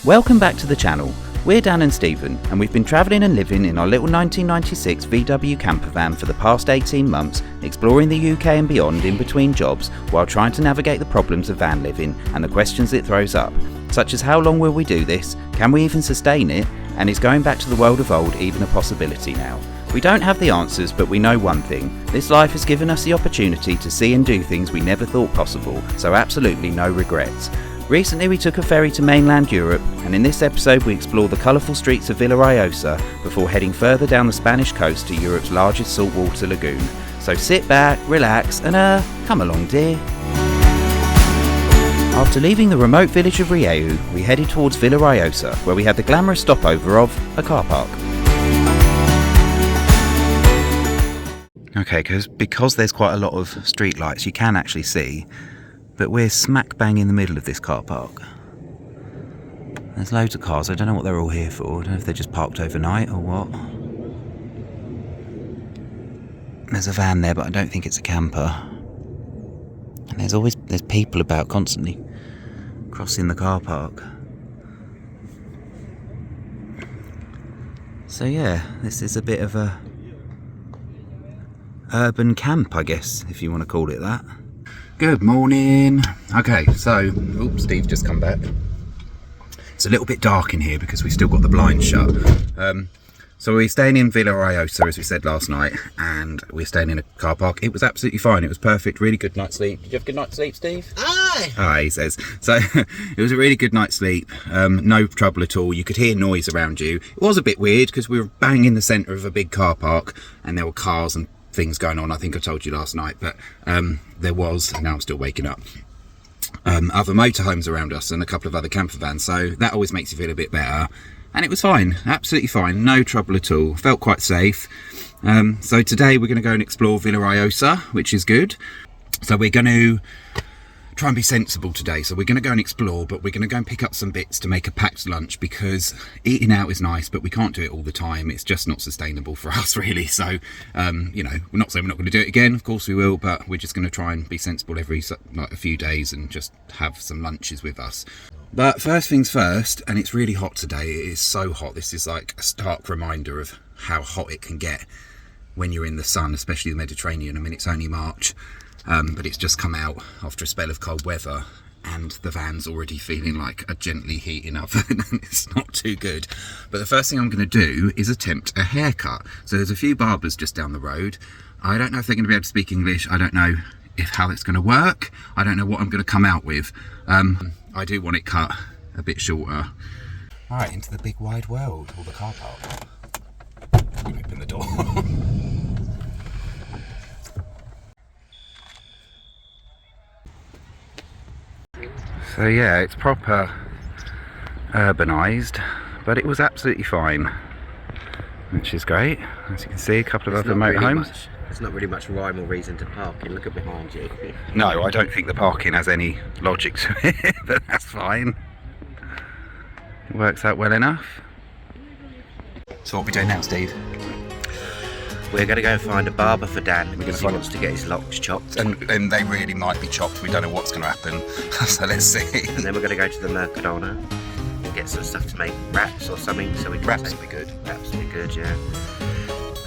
Welcome back to the channel. We're Dan and Stephen, and we've been travelling and living in our little 1996 VW campervan for the past 18 months, exploring the UK and beyond in between jobs, while trying to navigate the problems of van living and the questions it throws up, such as how long will we do this, can we even sustain it, and is going back to the world of old even a possibility now? We don't have the answers, but we know one thing: this life has given us the opportunity to see and do things we never thought possible, so absolutely no regrets. Recently we took a ferry to mainland Europe, and in this episode we explore the colourful streets of Villajoyosa before heading further down the Spanish coast to Europe's largest saltwater lagoon. So sit back, relax and come along dear. After leaving the remote village of Rieu, we headed towards Villajoyosa, where we had the glamorous stopover of a car park. Okay, because there's quite a lot of street lights you can actually see, but we're smack bang in the middle of this car park. There's loads of cars. I don't know what they're all here for. I don't know if they're just parked overnight or what. There's a van there, but I don't think it's a camper. And there's people about constantly crossing the car park. So yeah, this is a bit of a urban camp, I guess, if you want to call it that. Good morning. Okay, so, oops, Steve's just come back. It's a little bit dark in here because we've still got the blinds shut. So we're staying in Villajoyosa, as we said last night, and we're staying in a car park. It was absolutely fine. It was perfect. Really good night's sleep. Did you have a good night's sleep, Steve? Aye. Aye, he says. So it was a really good night's sleep. No trouble at all. You could hear noise around you. It was a bit weird because we were bang in the centre of a big car park, and there were cars and things going on. I think I told you last night, but there was, and now I'm still waking up, other motorhomes around us and a couple of other camper vans, so that always makes you feel a bit better. And it was fine, absolutely fine, no trouble at all, felt quite safe. So today we're going to go and explore Villajoyosa, which is good. So we're going to try and be sensible today. So we're going to go and explore, but we're going to go and pick up some bits to make a packed lunch, because eating out is nice, but we can't do it all the time. It's just not sustainable for us, really. So you know, we're not saying we're not going to do it again, of course we will, but we're just going to try and be sensible every like a few days and just have some lunches with us. But first things first, and it's really hot today. It is so hot. This is like a stark reminder of how hot it can get when you're in the sun, especially the Mediterranean. I mean, it's only March, but it's just come out after a spell of cold weather, and the van's already feeling like a gently heating oven, and it's not too good. But the first thing I'm going to do is attempt a haircut. So there's a few barbers just down the road. I don't know if they're going to be able to speak English. I don't know how it's going to work. I don't know what I'm going to come out with. I do want it cut a bit shorter. All right, into the big wide world, or the car park. I'm going to open the door. So yeah, it's proper urbanised, but it was absolutely fine, which is great. As you can see, a couple of other motorhomes. There's not really much rhyme or reason to parking. Look at behind you. No, I don't think the parking has any logic to it, but that's fine. It works out well enough. So what are we doing now, Steve? We're going to go and find a barber for Dan because he wants to get his locks chopped. And they really might be chopped. We don't know what's going to happen. So let's see. And then we're going to go to the Mercadona and get some stuff to make wraps or something. So we can Wraps would be good. Wraps would be good, yeah.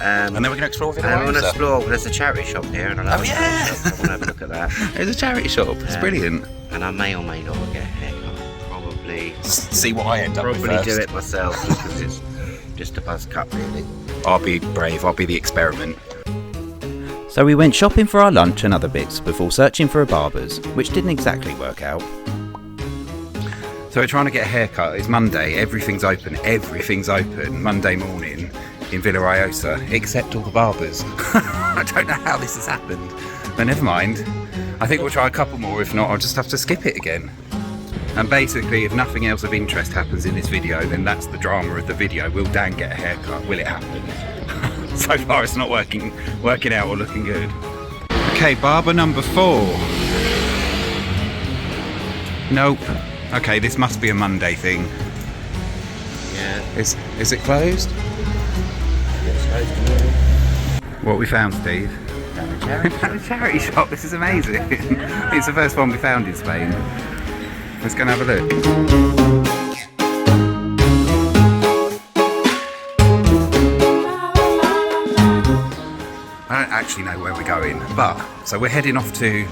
And then we're going to explore Villajoyosa. And I want to explore. There's a charity shop here, and I love yeah! shop, so I want to have a look at that. There's a charity shop. It's brilliant. And I may or may not get a haircut. Probably. See what I end up with first. Probably do it myself because it's just a buzz cut, really. I'll be brave. I'll be the experiment. So we went shopping for our lunch and other bits before searching for a barber's, which didn't exactly work out. So we're trying to get a haircut. It's Monday. Everything's open. Everything's open Monday morning in Villajoyosa, except all the barbers. I don't know how this has happened, but never mind. I think we'll try a couple more. If not, I'll just have to skip it again. And basically, if nothing else of interest happens in this video, then that's the drama of the video. Will Dan get a haircut? Will it happen? So far it's not working out or looking good. Okay, barber number 4. Nope. Okay, this must be a Monday thing. Yeah. Is it closed? What we found, Steve? We found a charity shop. This is amazing. It's the first one we found in Spain. Let's go and have a look. actually know where we're going, but so we're heading off to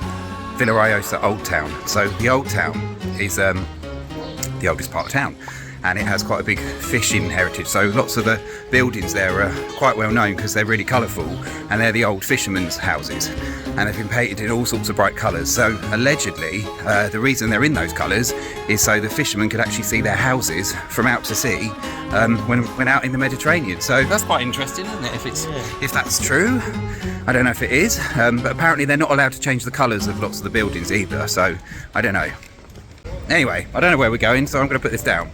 Villajoyosa Old Town. So the Old Town is the oldest part of town, and it has quite a big fishing heritage. So lots of the buildings there are quite well known because they're really colourful, and they're the old fishermen's houses, and they've been painted in all sorts of bright colours. So allegedly, the reason they're in those colours is so the fishermen could actually see their houses from out to sea when out in the Mediterranean. So that's quite interesting, isn't it? If that's true. I don't know if it is, but apparently they're not allowed to change the colours of lots of the buildings either. So I don't know. Anyway, I don't know where we're going, so I'm going to put this down.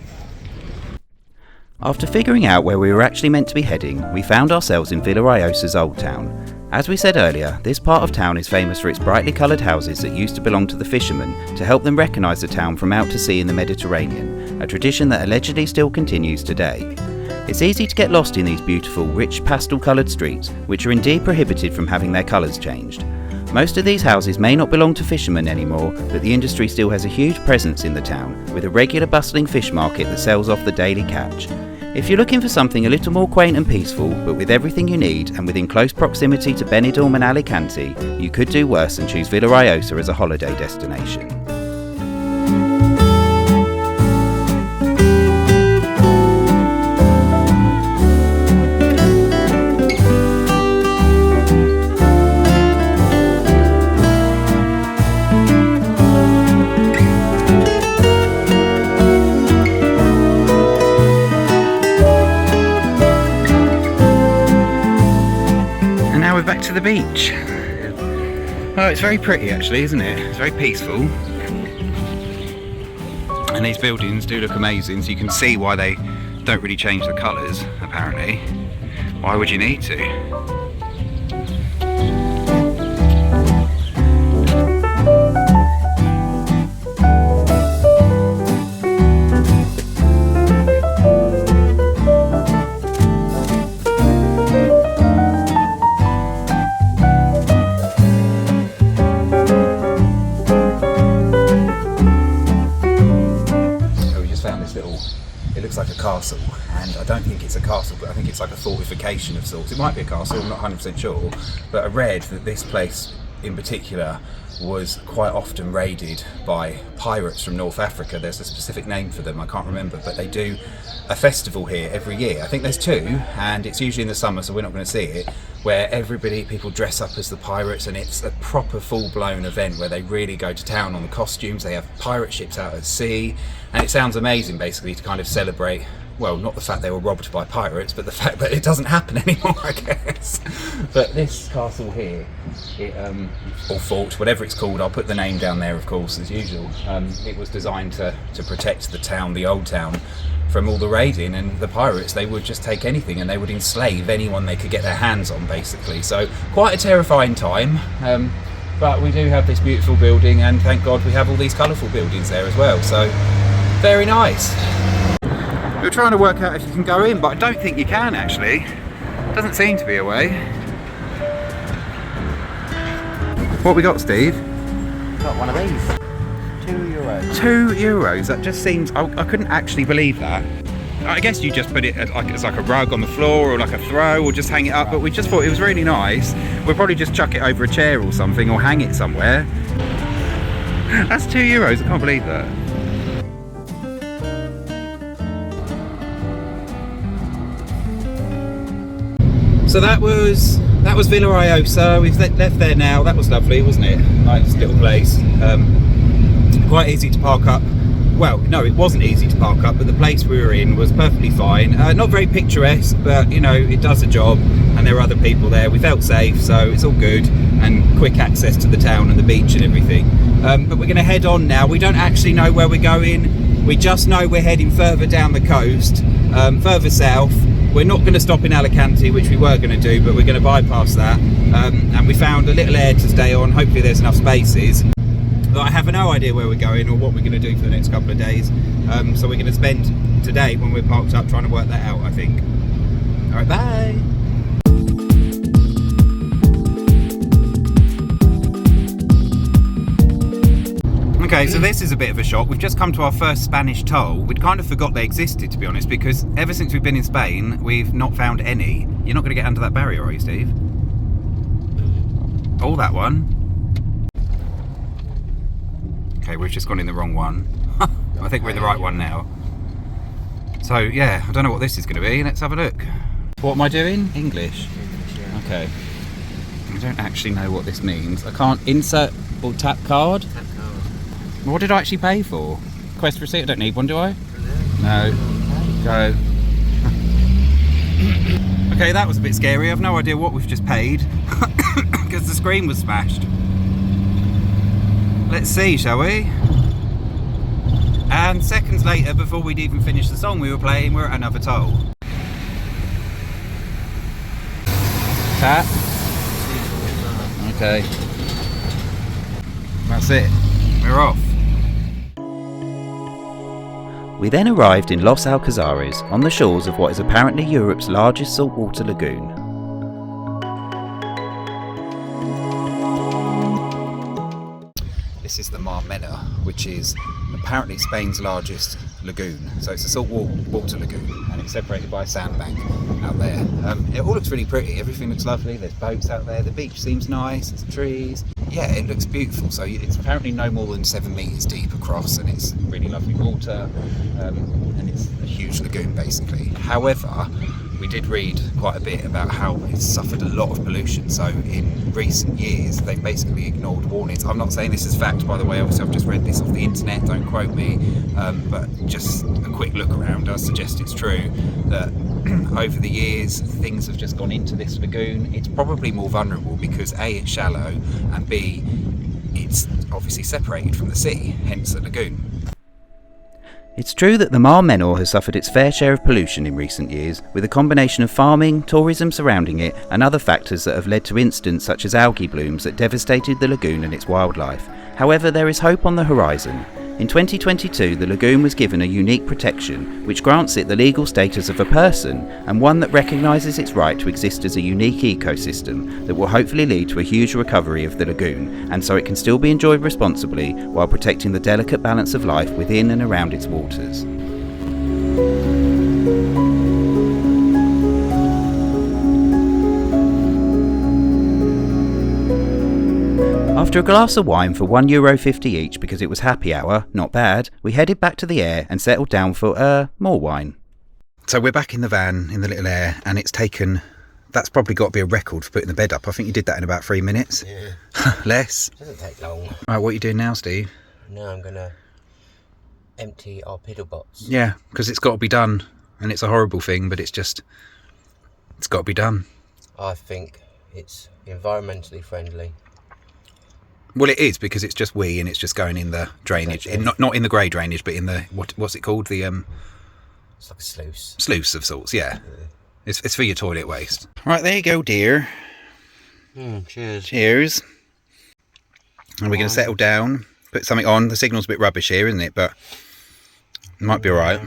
After figuring out where we were actually meant to be heading, we found ourselves in Villajoyosa's Old Town. As we said earlier, this part of town is famous for its brightly coloured houses that used to belong to the fishermen to help them recognise the town from out to sea in the Mediterranean, a tradition that allegedly still continues today. It's easy to get lost in these beautiful, rich pastel coloured streets, which are indeed prohibited from having their colours changed. Most of these houses may not belong to fishermen anymore, but the industry still has a huge presence in the town, with a regular bustling fish market that sells off the daily catch. If you're looking for something a little more quaint and peaceful, but with everything you need and within close proximity to Benidorm and Alicante, you could do worse than choose Villajoyosa as a holiday destination. Back to the beach. Oh, it's very pretty actually, isn't it? It's very peaceful, and these buildings do look amazing, so you can see why they don't really change the colours apparently. Why would you need to? Like a castle, and I don't think it's a castle, but I think it's like a fortification of sorts. It might be a castle, I'm not 100% sure, but I read that this place in particular was quite often raided by pirates from North Africa. There's a specific name for them, I can't remember, but they do a festival here every year. I think there's two, and it's usually in the summer, so we're not going to see it, where people dress up as the pirates, and it's a proper full-blown event where they really go to town on the costumes. They have pirate ships out at sea, and it sounds amazing basically to kind of celebrate, well, not the fact they were robbed by pirates, but the fact that it doesn't happen anymore, I guess. But this castle here, or fort, whatever it's called, I'll put the name down there, of course, as usual. It was designed to protect the town, the old town, from all the raiding, and the pirates, they would just take anything and they would enslave anyone they could get their hands on, basically. So quite a terrifying time, but we do have this beautiful building, and thank God we have all these colourful buildings there as well, so very nice. We're trying to work out if you can go in, but I don't think you can actually. Doesn't seem to be a way. What we got, Steve? Got one of these. €2. €2? That just seems... I couldn't actually believe that. I guess you just put it as like a rug on the floor, or like a throw, or just hang it up, but we just thought it was really nice. We'll probably just chuck it over a chair or something, or hang it somewhere. That's €2, I can't believe that. So that was Villajoyosa. We've left there now. That was lovely, wasn't it? Nice little place. Quite easy to park up. Well, no, it wasn't easy to park up, but the place we were in was perfectly fine. Not very picturesque, but you know, it does a job, and there are other people there. We felt safe, so it's all good, and quick access to the town and the beach and everything. But we're going to head on now. We don't actually know where we're going. We just know we're heading further down the coast, further south. We're not going to stop in Alicante, which we were going to do, but we're going to bypass that. And we found a little air to stay on. Hopefully there's enough spaces. But I have no idea where we're going or what we're going to do for the next couple of days. So we're going to spend today, when we're parked up, trying to work that out, I think. All right, bye. Okay, so this is a bit of a shock. We've just come to our first Spanish toll. We'd kind of forgot they existed, to be honest, because ever since we've been in Spain, we've not found any. You're not going to get under that barrier, are you, Steve? Oh, that one. Okay, we've just gone in the wrong one. I think we're in the right one now. So yeah, I don't know what this is going to be. Let's have a look. What am I doing? English. Okay. I don't actually know what this means. I can't insert or tap card. What did I actually pay for? Quest receipt? I don't need one, do I? No. Go. Okay, that was a bit scary. I've no idea what we've just paid because the screen was smashed. Let's see, shall we? And seconds later, before we'd even finished the song we were playing, we're at another toll. Tap. Okay. That's it. We're off. We then arrived in Los Alcazares, on the shores of what is apparently Europe's largest saltwater lagoon. This is the Mar Menor, which is apparently Spain's largest lagoon. So it's a saltwater lagoon, and it's separated by a sandbank out there. It all looks really pretty. Everything looks lovely. There's boats out there. The beach seems nice. There's trees. Yeah, it looks beautiful. So it's apparently no more than 7 meters deep across, and it's really lovely water. And it's a huge lagoon, basically. However, we did read quite a bit about how it's suffered a lot of pollution. So in recent years, they've basically ignored warnings. I'm not saying this is fact, by the way. Obviously, I've just read this off the internet. Don't quote me. But just a quick look around does suggest it's true that over the years, things have just gone into this lagoon. It's probably more vulnerable because A, it's shallow, and B, it's obviously separated from the sea, hence the lagoon. It's true that the Mar Menor has suffered its fair share of pollution in recent years, with a combination of farming, tourism surrounding it, and other factors that have led to incidents such as algae blooms that devastated the lagoon and its wildlife. However, there is hope on the horizon. In 2022, the lagoon was given a unique protection, which grants it the legal status of a person, and one that recognises its right to exist as a unique ecosystem that will hopefully lead to a huge recovery of the lagoon, and so it can still be enjoyed responsibly while protecting the delicate balance of life within and around its waters. After a glass of wine for €1.50 each because it was happy hour, not bad, we headed back to the air and settled down for, more wine. So we're back in the van, in the little air, and it's taken, that's probably got to be a record for putting the bed up. I think you did that in about 3 minutes. Yeah. Less. Doesn't take long. Right, what are you doing now, Steve? Now I'm going to empty our piddle bots. Yeah, because it's got to be done, and it's a horrible thing, but it's got to be done. I think it's environmentally friendly. Well, it is, because it's just wee and it's just going in the drainage. Not in the grey drainage, but in the, what's it called? The It's like a sluice. Sluice of sorts, yeah. It's for your toilet waste. Right, there you go, dear. Cheers. Cheers. And we're going to settle down, put something on. The signal's a bit rubbish here, isn't it? But it might be alright.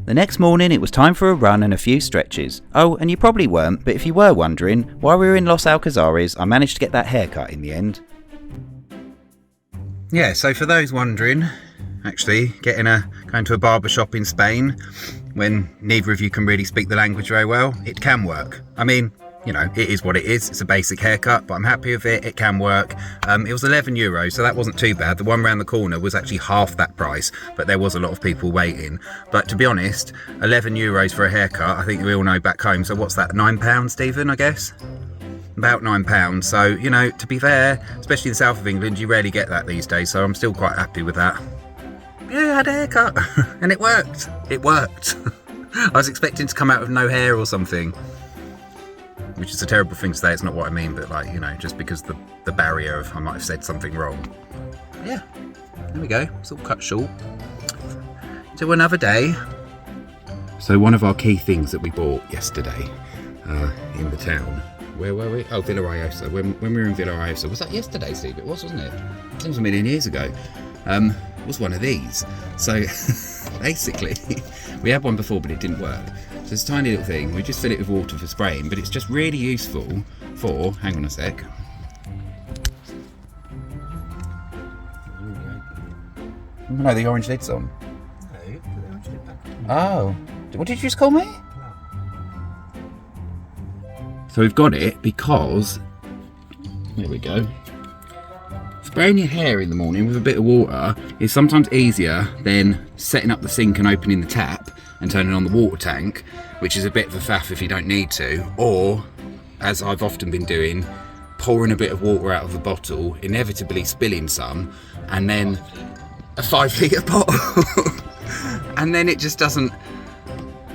The next morning it was time for a run and a few stretches. Oh, and you probably weren't, but if you were wondering, while we were in Los Alcazares, I managed to get that haircut in the end. Yeah, so for those wondering, actually, going to a barber shop in Spain when neither of you can really speak the language very well, it can work. I mean, you know, it is what it is. It's a basic haircut, but I'm happy with it. It can work. It was €11, so that wasn't too bad. The one round the corner was actually half that price, but there was a lot of people waiting. But to be honest, €11 for a haircut, I think we all know back home. So what's that, £9, Stephen, I guess? About £9. So, you know, to be fair, especially in the south of England, you rarely get that these days. So I'm still quite happy with that. Yeah, I had a haircut and it worked. It worked. I was expecting to come out with no hair or something. Which is a terrible thing to say, it's not what I mean, but like, you know, just because the barrier of I might have said something wrong. But yeah, there we go, it's all cut short. So another day. So one of our key things that we bought yesterday in the town, where were we? Oh, Villajoyosa. When we were in Villajoyosa, was that yesterday, Steve? It was, wasn't it? Seems a million years ago. Was one of these. So basically, we had one before, but it didn't work. So it's a tiny little thing, we just fill it with water for spraying, but it's just really useful for, hang on a sec. No, the orange lid's on. No, the orange lid back. Oh, what did you just call me? So we've got it because There we go. Spraying your hair in the morning with a bit of water is sometimes easier than setting up the sink and opening the tap and turning on the water tank, which is a bit of a faff if you don't need to, or, as I've often been doing, pouring a bit of water out of the bottle, inevitably spilling some, and then a 5 litre bottle. And then it just doesn't,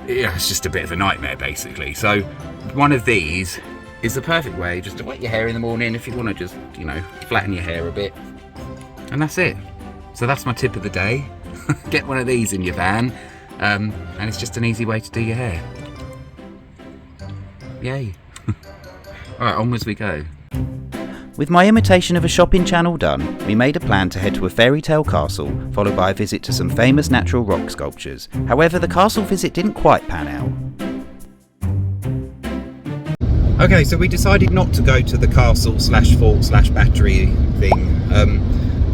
yeah, it's just a bit of a nightmare basically. So one of these is the perfect way just to wet your hair in the morning if you want to just, you know, flatten your hair a bit. And that's it. So that's my tip of the day. Get one of these in your van, and it's just an easy way to do your hair. Yay. Alright, onwards we go. With my imitation of a shopping channel done, we made a plan to head to a fairy tale castle, followed by a visit to some famous natural rock sculptures. However, the castle visit didn't quite pan out. Okay, so we decided not to go to the castle / fort / battery thing,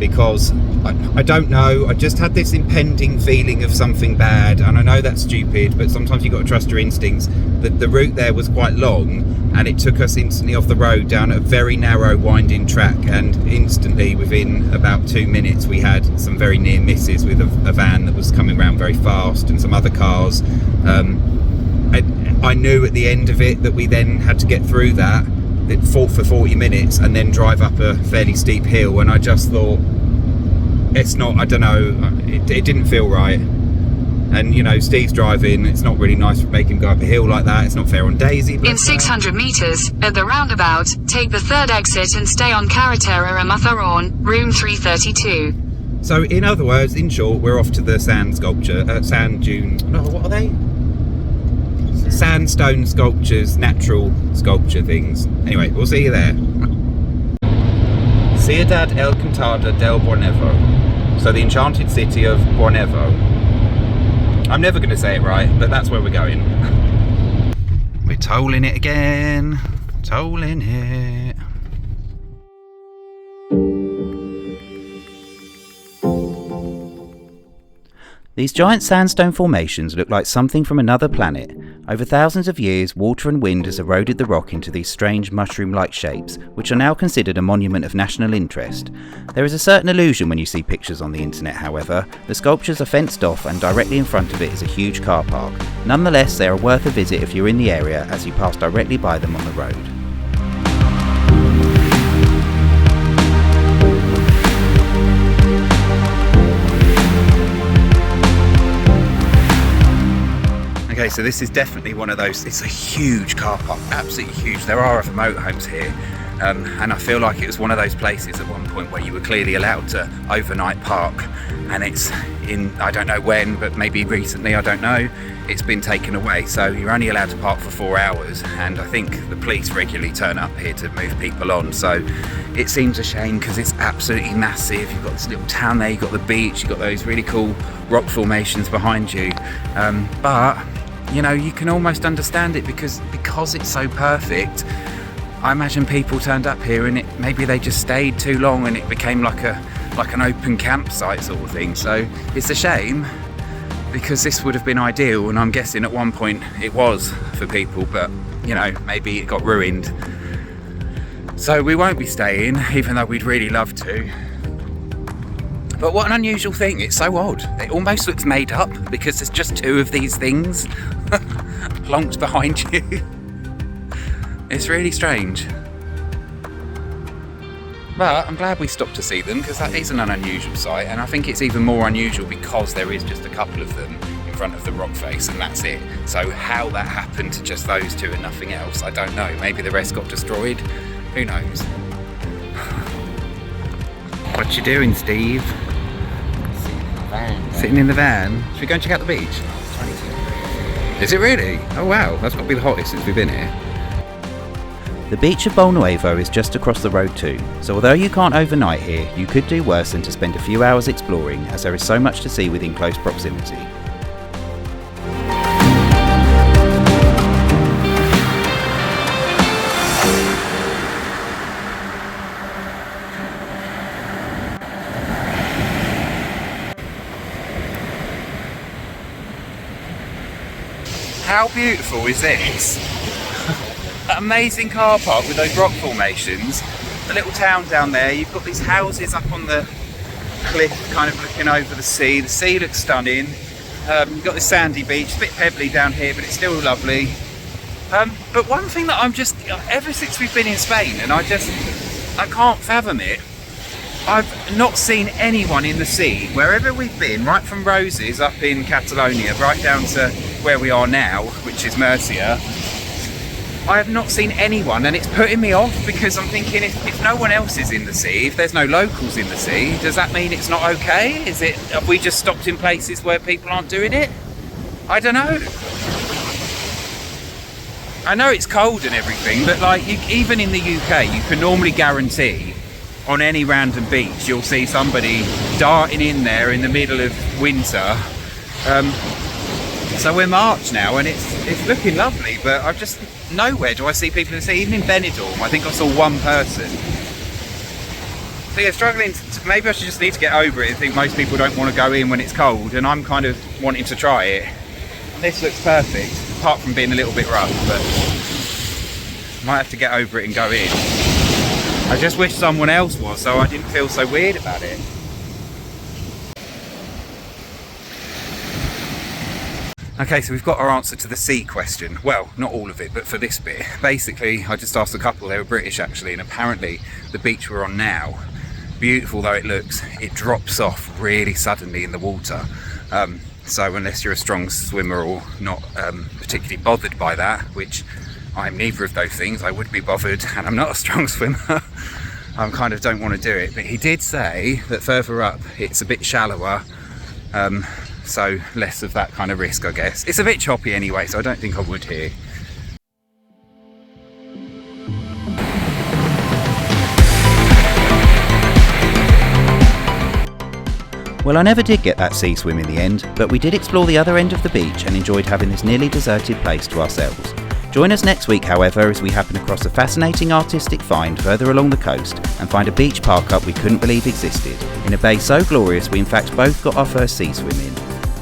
because I don't know, I just had this impending feeling of something bad, and I know that's stupid, but sometimes you've got to trust your instincts. The route there was quite long, and it took us instantly off the road down a very narrow winding track, and instantly within about 2 minutes we had some very near misses with a van that was coming around very fast and some other cars. I knew at the end of it that we then had to get through that for 40 minutes and then drive up a fairly steep hill, and I just thought, it's not, I don't know, it didn't feel right. And you know, Steve's driving, it's not really nice to make him go up a hill like that, it's not fair on Daisy. In 600 metres, at the roundabout, take the third exit and stay on Carretera Amatharon, room 332. So in other words, in short, we're off to the sand sculpture, sand dune, no, what are they? Sandstone sculptures, natural sculpture things. Anyway, we'll see you there. Ciudad Encantada del Bolnuevo. So the enchanted city of Bolnuevo. I'm never going to say it right, but that's where we're going. We're tolling it again. Tolling it. These giant sandstone formations look like something from another planet. Over thousands of years, water and wind has eroded the rock into these strange mushroom-like shapes, which are now considered a monument of national interest. There is a certain illusion when you see pictures on the internet, however. The sculptures are fenced off, and directly in front of it is a huge car park. Nonetheless, they are worth a visit if you're in the area, as you pass directly by them on the road. Okay, so this is definitely one of those, it's a huge car park, absolutely huge. There are other motorhomes here, and I feel like it was one of those places at one point where you were clearly allowed to overnight park, and it's in, I don't know when, but maybe recently, I don't know, it's been taken away. So you're only allowed to park for 4 hours, and I think the police regularly turn up here to move people on. So it seems a shame because it's absolutely massive. You've got this little town there, you've got the beach, you've got those really cool rock formations behind you, but you know, you can almost understand it because it's so perfect. I imagine people turned up here and maybe they just stayed too long and it became like an open campsite sort of thing. So it's a shame because this would have been ideal, and I'm guessing at one point it was for people, but you know, maybe it got ruined. So we won't be staying, even though we'd really love to. But what an unusual thing, it's so odd. It almost looks made up because there's just 2 of these things plonked behind you. It's really strange. But I'm glad we stopped to see them because that is an unusual sight, and I think it's even more unusual because there is just a couple of them in front of the rock face and that's it. So how that happened to just those 2 and nothing else, I don't know. Maybe the rest got destroyed, who knows. What you doing, Steve? Sitting in the van. Should we go and check out the beach? 22. Is it really? Oh wow, that's got to be the hottest since we've been here. The beach of Bolnuevo is just across the road too, so although you can't overnight here, you could do worse than to spend a few hours exploring, as there is so much to see within close proximity. How beautiful is this? Amazing car park with those rock formations. the little town down there. You've got these houses up on the cliff kind of looking over the sea. The sea looks stunning. You've got this sandy beach, a bit pebbly down here, but it's still lovely. But one thing that I'm just, ever since we've been in Spain, and I can't fathom it, I've not seen anyone in the sea, wherever we've been, right from Roses up in Catalonia, right down to where we are now, which is Murcia. I have not seen anyone, and it's putting me off because I'm thinking if no one else is in the sea, if there's no locals in the sea, does that mean it's not okay? Have we just stopped in places where people aren't doing it? I don't know. I know it's cold and everything, but like even in the UK, you can normally guarantee on any random beach you'll see somebody darting in there in the middle of winter. So we're March now and it's looking lovely, but I've just nowhere do I see people in the sea. Even in Benidorm, I think I saw one person. So yeah, struggling to, maybe I should just need to get over it. I think most people don't want to go in when it's cold, and I'm kind of wanting to try it. This looks perfect, apart from being a little bit rough, but might have to get over it and go in. I just wish someone else was, so I didn't feel so weird about it. Okay, so we've got our answer to the sea question. Well, not all of it, but for this bit. Basically, I just asked a couple, they were British actually, and apparently the beach we're on now, beautiful though it looks, it drops off really suddenly in the water. So unless you're a strong swimmer or not particularly bothered by that, which I'm neither of those things, I would be bothered, and I'm not a strong swimmer. I kind of don't want to do it, but he did say that further up it's a bit shallower, so less of that kind of risk, I guess. It's a bit choppy anyway, so I don't think I would here. Well, I never did get that sea swim in the end, but we did explore the other end of the beach and enjoyed having this nearly deserted place to ourselves. Join us next week, however, as we happen across a fascinating artistic find further along the coast and find a beach park-up we couldn't believe existed, in a bay so glorious we in fact both got our first sea swim in.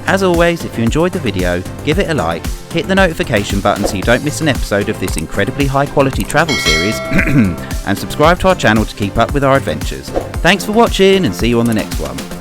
As always, if you enjoyed the video, give it a like, hit the notification button so you don't miss an episode of this incredibly high quality travel series, and subscribe to our channel to keep up with our adventures. Thanks for watching and see you on the next one.